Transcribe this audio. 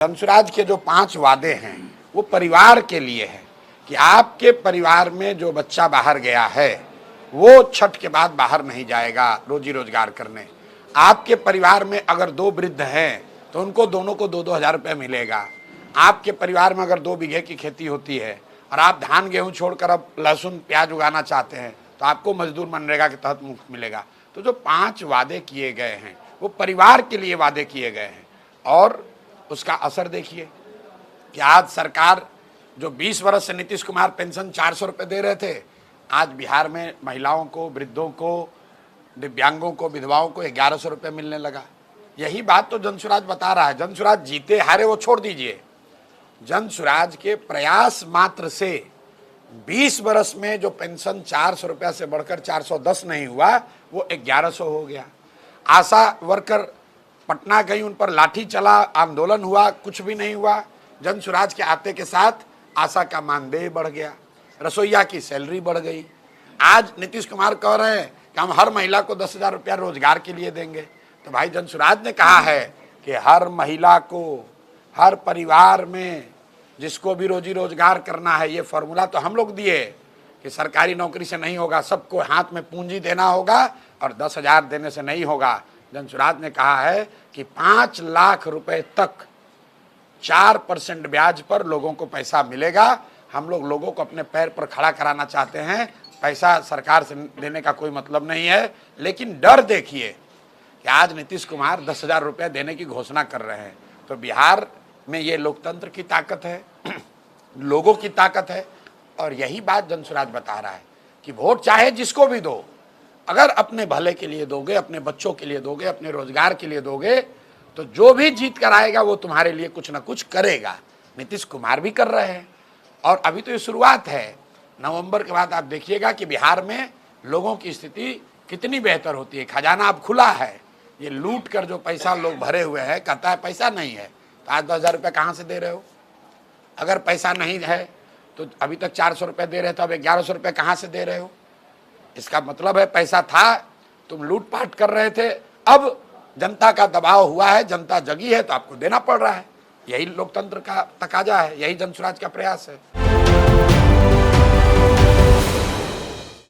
धनसुराज के जो 5 वादे हैं वो परिवार के लिए है कि आपके परिवार में जो बच्चा बाहर गया है वो छठ के बाद बाहर नहीं जाएगा रोजी रोजगार करने। आपके परिवार में अगर 2 वृद्ध हैं तो उनको दोनों को 2-2 हजार रुपये मिलेगा। आपके परिवार में अगर 2 बीघे की खेती होती है और आप धान गेहूं छोड़कर अब लहसुन प्याज उगाना चाहते हैं तो आपको मजदूर मनरेगा के तहत मुफ्त मिलेगा। तो जो 5 वादे किए गए हैं वो परिवार के लिए वादे किए गए हैं और उसका असर देखिए कि आज सरकार जो 20 वर्ष से नीतीश कुमार पेंशन 400 रुपये दे रहे थे, आज बिहार में महिलाओं को, वृद्धों को, दिव्यांगों को, विधवाओं को 1100 रुपये मिलने लगा। यही बात तो जनसुराज बता रहा है। जनसुराज जीते हारे वो छोड़ दीजिए, जनसुराज के प्रयास मात्र से 20 वर्ष में जो पेंशन 400 रुपया से बढ़कर 410 नहीं हुआ वो 1100 हो गया। आशा वर्कर पटना गई, उन पर लाठी चला, आंदोलन हुआ, कुछ भी नहीं हुआ। जनसुराज के आते के साथ आशा का मानदेय बढ़ गया, रसोईया की सैलरी बढ़ गई। आज नीतीश कुमार कह रहे हैं कि हम हर महिला को 10,000 रुपया रोजगार के लिए देंगे। तो भाई जनसुराज ने कहा है कि हर महिला को, हर परिवार में जिसको भी रोजी रोजगार करना है, ये फॉर्मूला तो हम लोग दिए कि सरकारी नौकरी से नहीं होगा, सबको हाथ में पूंजी देना होगा और 10,000 देने से नहीं होगा। जनसुराज ने कहा है कि 5 लाख रुपए तक 4% ब्याज पर लोगों को पैसा मिलेगा। हम लोगों को अपने पैर पर खड़ा कराना चाहते हैं। पैसा सरकार से देने का कोई मतलब नहीं है, लेकिन डर देखिए कि आज नीतीश कुमार 10,000 रुपये देने की घोषणा कर रहे हैं। तो बिहार में ये लोकतंत्र की ताकत है, लोगों की ताकत है। और यही बात जनसुराज बता रहा है कि वोट चाहे जिसको भी दो, अगर अपने भले के लिए दोगे, अपने बच्चों के लिए दोगे, अपने रोजगार के लिए दोगे, तो जो भी जीत कर आएगा वो तुम्हारे लिए कुछ ना कुछ करेगा। नीतीश कुमार भी कर रहे हैं और अभी तो ये शुरुआत है। नवंबर के बाद आप देखिएगा कि बिहार में लोगों की स्थिति कितनी बेहतर होती है। खजाना अब खुला है। ये लूट कर जो पैसा लोग भरे हुए हैं, कहता है पैसा नहीं है, तो आज 10,000 रुपये कहाँ से दे रहे हो? अगर पैसा नहीं है तो अभी तक 400 रुपये दे रहे थे, अब 1100 रुपये कहाँ से दे रहे हो? इसका मतलब है पैसा था, तुम लूटपाट कर रहे थे, अब जनता का दबाव हुआ है, जनता जगी है तो आपको देना पड़ रहा है। यही लोकतंत्र का तकाजा है, यही जनसुराज का प्रयास है।